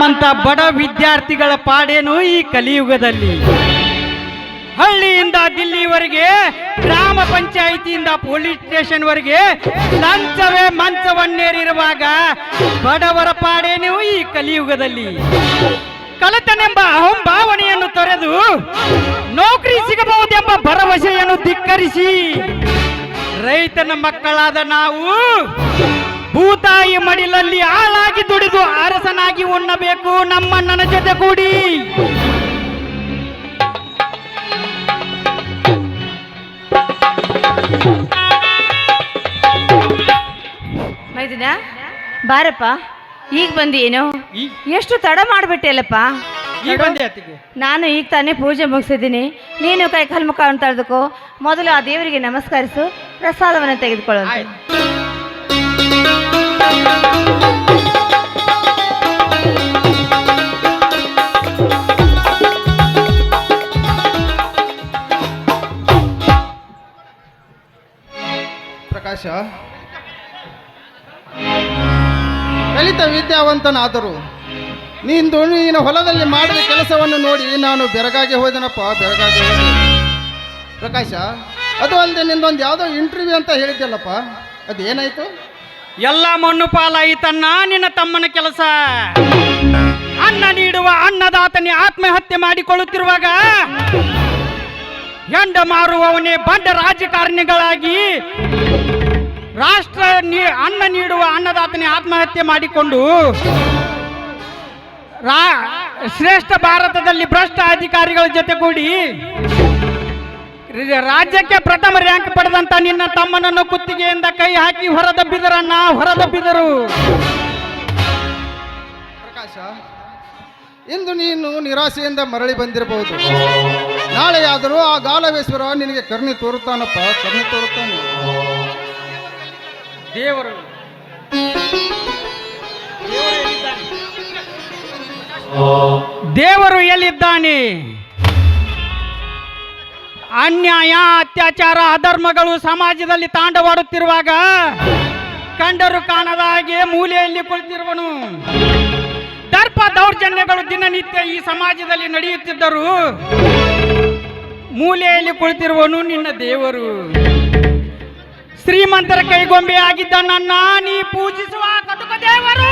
ನಮ್ಮಂತ ಬಡ ವಿದ್ಯಾರ್ಥಿಗಳ ಪಾಡೇನು ಈ ಕಲಿಯುಗದಲ್ಲಿ. ಹಳ್ಳಿಯಿಂದ ದಿಲ್ಲಿವರೆಗೆ, ಗ್ರಾಮ ಪಂಚಾಯಿತಿಯಿಂದ ಪೊಲೀಸ್ ಸ್ಟೇಷನ್ವರೆಗೆ ಲಂಚವೇ ಮಂಚವನ್ನೇರಿರುವಾಗ ಬಡವರ ಪಾಡೇನು ಈ ಕಲಿಯುಗದಲ್ಲಿ. ಕಳತನೆಂಬ ಅಹಂಭಾವನೆಯನ್ನು ತೊರೆದು ನೌಕರಿ ಸಿಗಬಹುದೆಂಬ ಭರವಸೆಯನ್ನು ಧಿಕ್ಕರಿಸಿ ರೈತನ ಮಕ್ಕಳಾದ ನಾವು ಭೂತಾಯಿ ಮಡಿಲಲ್ಲಿ ಹಾಳಾಗಿ ದುಡಿದು ಅರಸನಾಗಿ ಉಣ್ಣಬೇಕು ನಮ್ಮಣ್ಣನ ಜೊತೆ ಕೂಡಿ. ಮೈದಿನ ಬಾರಪ್ಪ, ಈಗ ಬಂದೇನು? ಎಷ್ಟು ತಡ ಮಾಡ್ಬಿಟ್ಟೆ ಅಲ್ಲಪ್ಪ. ನಾನು ಈಗ ತಾನೇ ಪೂಜೆ ಮುಗಿಸಿದ್ದೀನಿ. ನೀನು ಕೈ ಕಾಲು ಮುಖ ತೊಳೆದುಕೋ. ಮೊದಲು ಆ ದೇವರಿಗೆ ನಮಸ್ಕರಿಸು, ಪ್ರಸಾದವನ್ನು ತೆಗೆದುಕೊಳ್ಳುವಂತೆ. ಪ್ರಕಾಶ, ಕಲಿತ ವಿದ್ಯಾವಂತನಾದರೂ ನೀನು ಹೊಲದಲ್ಲಿ ಮಾಡಿದ ಕೆಲಸವನ್ನು ನೋಡಿ ನಾನು ಬೆರಗಾಗಿ ಹೋದೆನಪ್ಪ, ಬೆರಗಾಗಿ ಹೋದೆ. ಪ್ರಕಾಶ, ಅದು ಅಲ್ಲದೆ ನಿಂದೊಂದು ಯಾವುದೋ ಇಂಟರ್ವ್ಯೂ ಅಂತ ಹೇಳಿದ್ದಲ್ಲಪ್ಪ, ಅದೇನಾಯ್ತು? ಎಲ್ಲ ಮಣ್ಣು ಪಾಲಾಯಿತನ್ನ ನಿನ್ನ ತಮ್ಮನ ಕೆಲಸ. ಅನ್ನ ನೀಡುವ ಅನ್ನದಾತನೇ ಆತ್ಮಹತ್ಯೆ ಮಾಡಿಕೊಳ್ಳುತ್ತಿರುವಾಗ ಹೆಂಡ ಮಾರುವವನೇ ಬಂಡ ರಾಜಕಾರಣಿಗಳಾಗಿ ಅನ್ನ ನೀಡುವ ಅನ್ನದಾತನೇ ಆತ್ಮಹತ್ಯೆ ಮಾಡಿಕೊಂಡು ಶ್ರೇಷ್ಠ ಭಾರತದಲ್ಲಿ ಭ್ರಷ್ಟ ಅಧಿಕಾರಿಗಳ ಜೊತೆಗೂಡಿ ರಾಜ್ಯಕ್ಕೆ ಪ್ರಥಮ ರ್ಯಾಂಕ್ ಪಡೆದಂತ ನಿನ್ನ ತಮ್ಮನನ್ನು ಕುತ್ತಿಗೆಯಿಂದ ಕೈ ಹಾಕಿ ಹೊರದಬ್ಬಿದರು. ಪ್ರಕಾಶ, ಇಂದು ನೀನು ನಿರಾಶೆಯಿಂದ ಮರಳಿ ಬಂದಿರಬಹುದು. ನಾಳೆಯಾದರೂ ಆ ಗಾಲವೇಶ್ವರ ನಿನಗೆ ಕರುಣೆ ತೋರುತ್ತಾನಪ್ಪ, ಕರುಣೆ ತೋರುತ್ತಾನೆ. ದೇವರು ಎಲ್ಲಿದ್ದಾನೆ? ಅನ್ಯಾಯ, ಅತ್ಯಾಚಾರ, ಅಧರ್ಮಗಳು ಸಮಾಜದಲ್ಲಿ ತಾಂಡವಾಡುತ್ತಿರುವಾಗ ಕಂಡರು ಕಾಣದ ಹಾಗೆ ಮೂಲೆಯಲ್ಲಿ ಕುಳಿತಿರುವನು. ದರ್ಪ ದೌರ್ಜನ್ಯಗಳು ದಿನನಿತ್ಯ ಈ ಸಮಾಜದಲ್ಲಿ ನಡೆಯುತ್ತಿದ್ದರು ಮೂಲೆಯಲ್ಲಿ ಕುಳಿತಿರುವನು ನಿನ್ನ ದೇವರು. ಶ್ರೀಮಂತರ ಕೈಗೊಂಬೆ ಆಗಿದ್ದ ನನ್ನ ನೀ ಪೂಜಿಸುವ ಕಟುಕ ದೇವರು.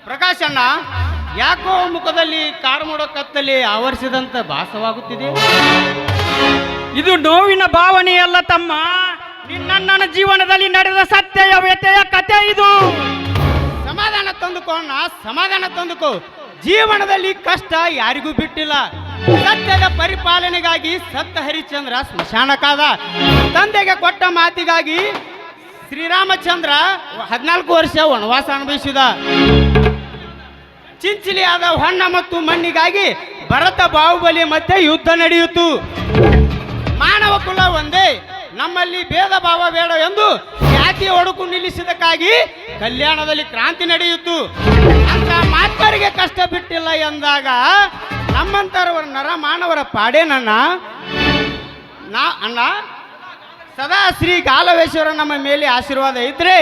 ಪ್ರಕಾಶಣ್ಣ, ಯಾಕೋ ಮುಖದಲ್ಲಿ ಕಾರ್ಮೋಡ ಕತ್ತಲೆ ಆವರಿಸಿದಂತ ಭಾಸವಾಗುತ್ತಿದೆ. ಇದು ನೋವಿನ ಭಾವನೆಯಲ್ಲ ತಮ್ಮ, ನಿನ್ನ ಜೀವನದಲ್ಲಿ ನಡೆದ ಸತ್ಯ ವ್ಯತೆಯ ಕಥೆ ಇದು. ಸಮಾಧಾನ ತಂದುಕೋಣ, ಸಮಾಧಾನ ತಂದುಕೋ. ಜೀವನದಲ್ಲಿ ಕಷ್ಟ ಯಾರಿಗೂ ಬಿಟ್ಟಿಲ್ಲ. ಸತ್ಯದ ಪರಿಪಾಲನೆಗಾಗಿ ಸತ್ತ ಹರಿಶ್ಚಂದ್ರ ಸ್ಮಶಾನಕ್ಕಾದ. ತಂದೆಗೆ ಕೊಟ್ಟ ಮಾತಿಗಾಗಿ ಶ್ರೀರಾಮಚಂದ್ರ 14 ವರ್ಷ ವನವಾಸ ಅನುಭವಿಸಿದ. ಚಿಂಚಿಲಿಯಾದ ಹೊನ್ನ ಮತ್ತು ಮಣ್ಣಿಗಾಗಿ ಭರತ ಬಾಹುಬಲಿ ಮಧ್ಯೆ ಯುದ್ಧ ನಡೆಯಿತು. ಮಾನವ ಕುಲ ಒಂದೇ, ನಮ್ಮಲ್ಲಿ ಭೇದ ಭಾವ ಬೇಡ ಎಂದು ಜಾತಿ ಒಡುಕು ನಿಲ್ಲಿಸಿದಕ್ಕಾಗಿ ಕಲ್ಯಾಣದಲ್ಲಿ ಕ್ರಾಂತಿ ನಡೆಯಿತು. ಅಂತ ಮಾತವರಿಗೆ ಕಷ್ಟ ಬಿಟ್ಟಿಲ್ಲ ಎಂದಾಗ ನಮ್ಮಂತರವರ ನರ ಮಾನವರ ಪಾಡೇ ಅಣ್ಣ. ಸದಾ ಶ್ರೀ ಗಾಲವೇಶ್ವರ ನಮ್ಮ ಮೇಲೆ ಆಶೀರ್ವಾದ ಇದ್ರೆ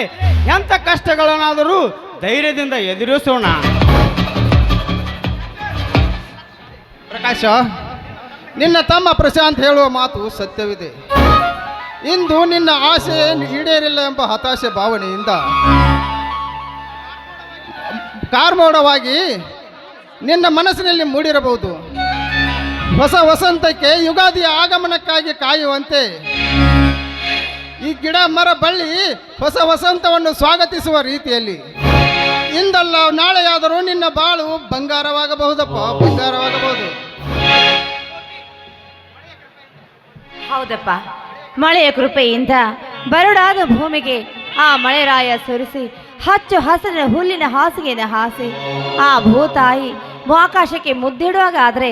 ಎಂಥ ಕಷ್ಟಗಳನ್ನಾದರೂ ಧೈರ್ಯದಿಂದ ಎದುರಿಸೋಣ. ಪ್ರಕಾಶ, ನಿನ್ನ ತಮ್ಮ ಪ್ರಶಾಂತ್ ಹೇಳುವ ಮಾತು ಸತ್ಯವಿದೆ. ಇಂದು ನಿನ್ನ ಆಸೆ ಈಡೇರಿಲ್ಲ ಎಂಬ ಹತಾಶೆ ಭಾವನೆಯಿಂದ ಕಾರ್ಮೋಡವಾಗಿ ನಿನ್ನ ಮನಸ್ಸಿನಲ್ಲಿ ಮೂಡಿರಬಹುದು. ಹೊಸ ವಸಂತಕ್ಕೆ ಯುಗಾದಿಯ ಆಗಮನಕ್ಕಾಗಿ ಕಾಯುವಂತೆ ಈ ಗಿಡ ಮರ ಬಳ್ಳಿ ಹೊಸ ವಸಂತವನ್ನು ಸ್ವಾಗತಿಸುವ ರೀತಿಯಲ್ಲಿ ಇಂದಲ್ಲ ನಾಳೆಯಾದರೂ ನಿನ್ನ ಬಾಳು ಬಂಗಾರವಾಗಬಹುದಪ್ಪ, ಬಂಗಾರವಾಗಬಹುದು. ಹೌದಪ್ಪ, ಮಳೆಯ ಕೃಪೆಯಿಂದ ಬರಡಾದ ಭೂಮಿಗೆ ಆ ಮಳೆರಾಯ ಸುರಿಸಿ ಹಚ್ಚು ಹಸಿರಿನ ಹುಲ್ಲಿನ ಹಾಸಿಗೆನ ಹಾಸಿ ಆ ಭೂತಾಯಿ ಆಕಾಶಕ್ಕೆ ಮುದ್ದಿಡುವಾಗ ಆದರೆ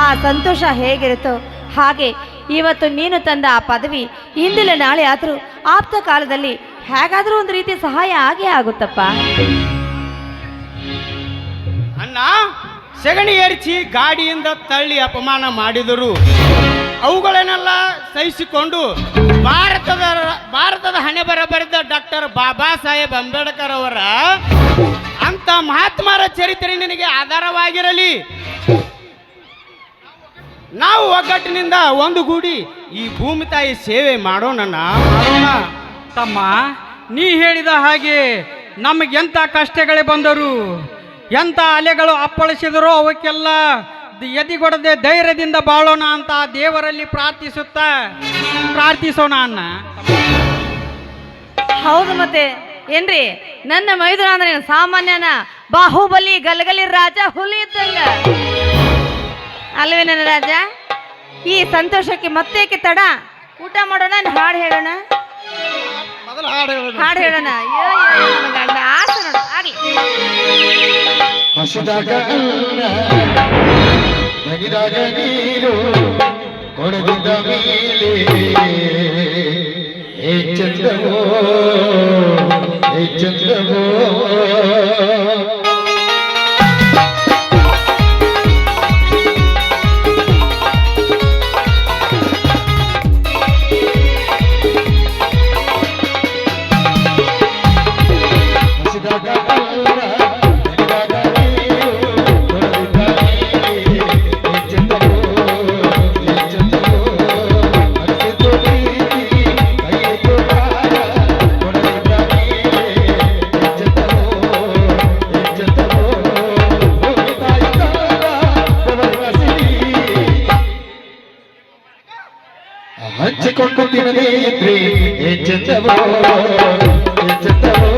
ಆ ಸಂತೋಷ ಹೇಗಿರುತ್ತೋ ಹಾಗೆ ಇವತ್ತು ನೀನು ತಂದ ಆ ಪದವಿ ಇಂದಿಲ್ಲ ನಾಳೆ ಆದರೂ ಆಪ್ತ ಕಾಲದಲ್ಲಿ ಹೇಗಾದರೂ ಒಂದು ರೀತಿಯ ಸಹಾಯ ಆಗೇ ಆಗುತ್ತಪ್ಪ. ಅಣ್ಣ, ಸೆಗಣಿ ಏರಿಸಿ ಗಾಡಿಯಿಂದ ತಳ್ಳಿ ಅಪಮಾನ ಮಾಡಿದರು. ಅವುಗಳನ್ನೆಲ್ಲ ಸಹಿಸಿಕೊಂಡು ಭಾರತದ ಹಣೆಬರ ಬರೆದ ಡಾಕ್ಟರ್ ಬಾಬಾ ಸಾಹೇಬ್ ಅಂಬೇಡ್ಕರ್ ಅವರ ಅಂತ ಮಹಾತ್ಮರ ಚರಿತ್ರೆ ನಿನಗೆ ಆಧಾರವಾಗಿರಲಿ. ನಾವು ಒಗ್ಗಟ್ಟಿನಿಂದ ಒಂದುಗೂಡಿ ಈ ಭೂಮಿ ತಾಯಿ ಸೇವೆ ಮಾಡೋಣ. ತಮ್ಮ, ನೀ ಹೇಳಿದ ಹಾಗೆ ನಮಗೆಂಥ ಕಷ್ಟಗಳೇ ಬಂದರು, ಎಂಥ ಅಲೆಗಳು ಅಪ್ಪಳಿಸಿದರೂ ಅವಕ್ಕೆಲ್ಲ ಎದಿಗೊಡದೆ ಧೈರ್ಯದಿಂದ ಬಾಳೋಣ ಅಂತ ದೇವರಲ್ಲಿ ಪ್ರಾರ್ಥಿಸೋಣ ಅಣ್ಣ. ಹೌದು ಮತ್ತೆ ಏನ್ರಿ, ನನ್ನ ಮೈದುನ ಅಂದ್ರೆ ಏನು ಸಾಮಾನ್ಯನ? ಬಾಹುಬಲಿ ಗಲಗಲಿ ರಾಜ ಹುಲಿ ಇದ್ದಂಗ ಅಲ್ವೇ ನನ್ನ ರಾಜ? ಈ ಸಂತೋಷಕ್ಕೆ ಮತ್ತೇಕೆ ತಡ? ಊಟ ಮಾಡೋಣ, ಹಾಡು ಹೇಳೋಣ. ಮೊದಲು ಹಾಡು ಹೇಳೋಣ. ಹಾಡು ಹೇಳೋಣ. ಅಯ್ಯೋ, ಅಯ್ಯೋ, ನನ್ನ ಗಂಡ ಆಸೆ ನೋಡು, ಆಗ್ಲಿ. ಹಸಿದಾಗ ಅನ್ನ ನಗಿದಾಗ ನೀರು ಕೊಡದಿದ್ದ ಮೇಲೆ ಚಂದವೋ ಚಂದವೋ ಹಂಚಿಕೊಂಡು ತಿನ್ನದೇ ಇದ್ರೆ ಚಂದವೋ ಚಂದವೋ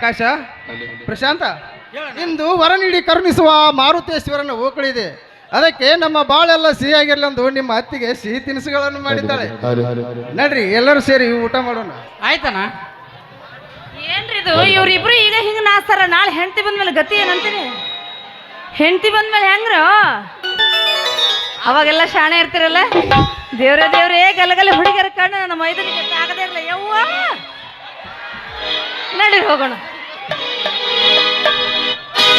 ಪ್ರಕಾಶ ಪ್ರಶಾಂತ, ಇಂದು ವರ ನೀಡಿ ಕರುಣಿಸುವ ಮಾರುತೇಶ್ವರನ ಓಕಳಿದೆ. ಅದಕ್ಕೆ ನಮ್ಮ ಬಾಳೆಲ್ಲ ಸಿಹಿಯಾಗಿರ್ಲಿ ಎಂದು ನಿಮ್ಮ ಅತ್ತಿಗೆ ಸಿಹಿ ತಿನಿಸುಗಳನ್ನು ಮಾಡಿದ್ದಾಳೆ. ನಡ್ರಿ ಎಲ್ಲರೂ ಸೇರಿ ಊಟ ಮಾಡೋಣ. ಆಯ್ತಣ್ಣ. ಏನ್ರಿ ಇದು ಇವ್ರಿಬ್ರು ಈಗ ಹಿಂಗ ನಾಸ್ತಾರ, ನಾಳೆ ಹೆಂಡತಿ ಬಂದ್ಮೇಲೆ ಗತಿ ಏನಂತೀನಿ? ಹೆಂಡತಿ ಬಂದ್ಮೇಲೆ ಹೆಂಗ್ರ ಅವಾಗೆಲ್ಲ ಶಾಣೆ ಇರ್ತಿರಲ್ಲ. ದೇವ್ರೇ ಗಲಗಲ ಹುಡುಗಿಯರ ಕಣ್ಣು ನನ್ನ ಮೈದನಿಗೆ ಆಗದೇ ಇರಲ್ಲ. ಯವ್ವ ನಡೀರಿ ಹೋಗೋಣ.